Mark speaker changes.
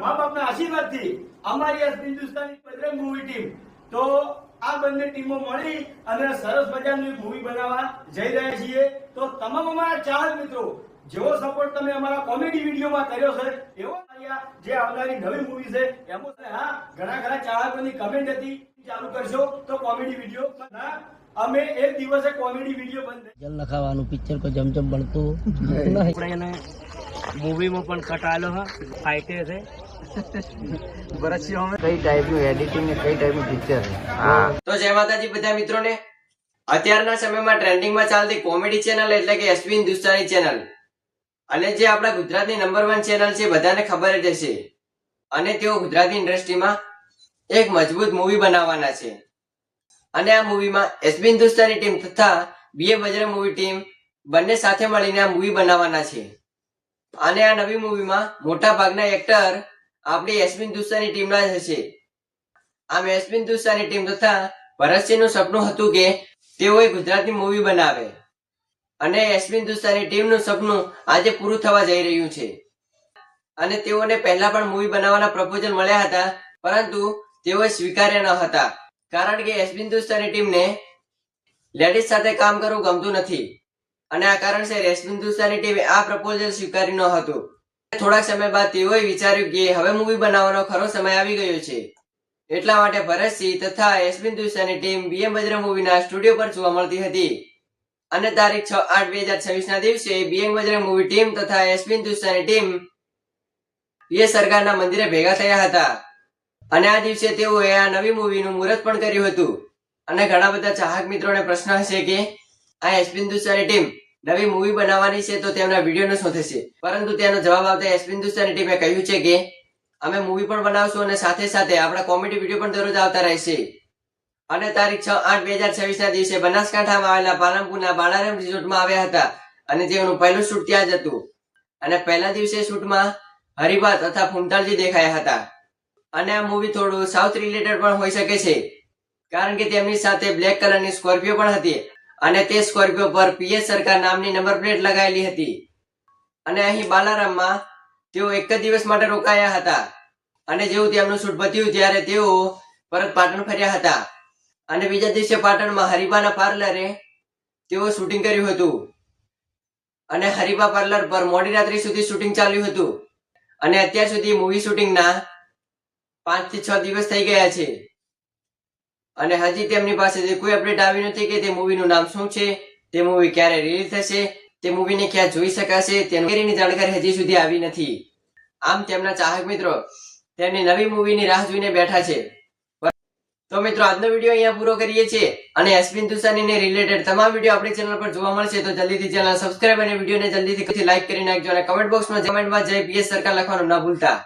Speaker 1: મા બાપના આશીર્વાદથી અમારી આ હિન્દુસ્તાની બજરંગ મૂવી ટીમ તો આ બંને ટીમો મળી અને સરસ મજાનું એક મૂવી બનાવવા જઈ રહ્યા છીએ. તો તમામ અમારા ચાહક મિત્રો જેવો સપોર્ટ તમે અમારા કોમેડી વિડીયોમાં કર્યો છે એવો જે આવનારી નવી મૂવી છે એમાં હા ઘણા ચાહકોની કમેન્ટ હતી ચાલુ કરશો તો કોમેડી વિડીયો અમે એક દિવસે કોમેડી વિડીયો બંધ
Speaker 2: જલ લખાવાનું પિક્ચર કો જમજમ બનતું આપણે એને મૂવીમાં પણ કટાયેલો હા ફાઇટે છે બરસિયો કઈ ટાઈપનું એડિટિંગ ને કઈ ટાઈપનું પિક્ચર છે.
Speaker 3: તો જય માતાજી બધા મિત્રોને. અત્યારના સમયમાં ટ્રેન્ડિંગમાં ચાલતી કોમેડી ચેનલ એટલે કે એસબી હિન્દુસ્તાની ચેનલ અને જે આપણા ગુજરાતની નંબર 1 ચેનલ છે બધાને ખબર જ હશે. અને તેઓ ગુજરાતી ઇન્ડસ્ટ્રીમાં એક મજબૂત મૂવી બનાવવાના છે અને આ મૂવીમાં એસબી હિન્દુસ્તાની ટીમ તથા બીએ બજરંગ મૂવી ટીમ બંને સાથે મળીને આ મૂવી બનાવવાના છે. અને આ નવી મૂવીમાં મોટા ભાગના એક્ટર આપણી એસબી હિન્દુસ્તાની ટીમના જ હશે. આમ એસબી હિન્દુસ્તાની ટીમ તથા ભરતસિંહનું સપનું હતું કે તેઓએ ગુજરાતી મૂવી બનાવે અને એસબી હિન્દુસ્તાની ટીમનું સપનું આજે પૂરું થવા જઈ રહ્યું છે. અને તેઓને પહેલા પણ મૂવી બનાવવાના પ્રપોઝલ મળ્યા હતા પરંતુ તેઓએ સ્વીકાર્યા ન હતા કારણ કે એસબી હિન્દુસ્તાની ટીમને લેડીઝ સાથે કામ કરવું ગમતું નથી અને આ કારણસર એસબી હિન્દુસ્તાની ટીમે આ પ્રપોઝલ સ્વીકાર્યું ન હતું. થોડાક સમય બાદ તેઓએ વિચાર્યું કે હવે મૂવી બનાવવાનો ખરો સમય આવી ગયો છે. એટલા માટે ભરતસિંહ તથા SB Hindustani team BA Bajrang મૂવીના સ્ટુડિયો પર જોવા મળતી હતી અને તારીખ 6/8/2026 ના દિવસે બીએ બજરંગ મૂવી ટીમ તથા એસબી હિન્દુસ્તાની ટીમ એ સરકારના મંદિરે ભેગા થયા હતા અને આ દિવસે તેઓએ આ નવી મૂવીનું મુહૂર્ત પણ કર્યું હતું. અને ઘણા બધા ચાહક મિત્રોને પ્રશ્ન હશે કે આ એસબી હિન્દુસ્તાની ટીમ નવી મૂવી બનાવવાની છે તો તેમના વિડીયોનું શું થશે, પરંતુ તેનો જવાબ આવતા એસબી હિન્દુસ્તાની ટીમે કહ્યું છે કે અમે મૂવી પણ બનાવશું અને સાથે સાથે આપણા કોમેડી વિડીયો પણ દરરોજ આવતા રહેશે. અને તારીખ 6/8/2026 ના દિવસે બનાસકાંઠામાં આવેલા પાલનપુરના બાળારામ રિસોર્ટમાં આવ્યા હતા અને તેઓનું પહેલું શૂટ ત્યાં જ હતું. અને પહેલા દિવસે શૂટમાં હરિભા તથા ફૂમતાલજી દેખાયા હતા. અને આ મૂવી થોડું સાઉથ રિલેટેડ પણ હોઈ શકે છે કારણ કે તેમની સાથે બ્લેક કલરની સ્કોર્પિયો પણ હતી અને તે સ્કોર્પિયો પર પીએસ સરકાર નામની નંબર પ્લેટ લગાવેલી હતી. અને અહીં બાલારામમાં તેઓ એક જ દિવસ માટે રોકાયા હતા અને જેવું તેમનું શૂટ પત્યું ત્યારે તેઓ પરત પાટણ ફર્યા હતા. અને બીજા દિવસે પાટણમાં હરિભાના પાર્લરે તેઓ શૂટિંગ કર્યું હતું અને હરિભા પાર્લર પર મોડી રાત્રિ સુધી શૂટિંગ ચાલ્યું હતું. અને અત્યાર સુધી મૂવી શૂટિંગના 5 થી 6 દિવસ થઈ ગયા છે અને હજી તેમની પાસેથી કોઈ અપડેટ આવી નથી કે તે મૂવીનું નામ શું છે, તે મૂવી ક્યારે રિલીઝ થશે, તે મૂવીને ક્યાં જોઈ શકાશે તેની જાણકારી હજી સુધી આવી નથી. આમ તેમના ચાહક મિત્રો તેમની નવી મૂવીની રાહ જોઈને બેઠા છે. તો મિત્રો આજનો વિડીયો અહીંયા પૂરો કરીએ છીએ અને એસબી હિન્દુસ્તાનીને રિલેટેડ તમામ વિડીયો આપણી ચેનલ પર જોવા મળશે તો જલ્દીથી ચેનલ સબસ્ક્રાઇબ અને વિડીયોને જલ્દીથી લાઈક કરી નાખજો અને કમેન્ટ બોક્સમાં જય પીએસ સરકાર લખવાનું ના ભૂલતા.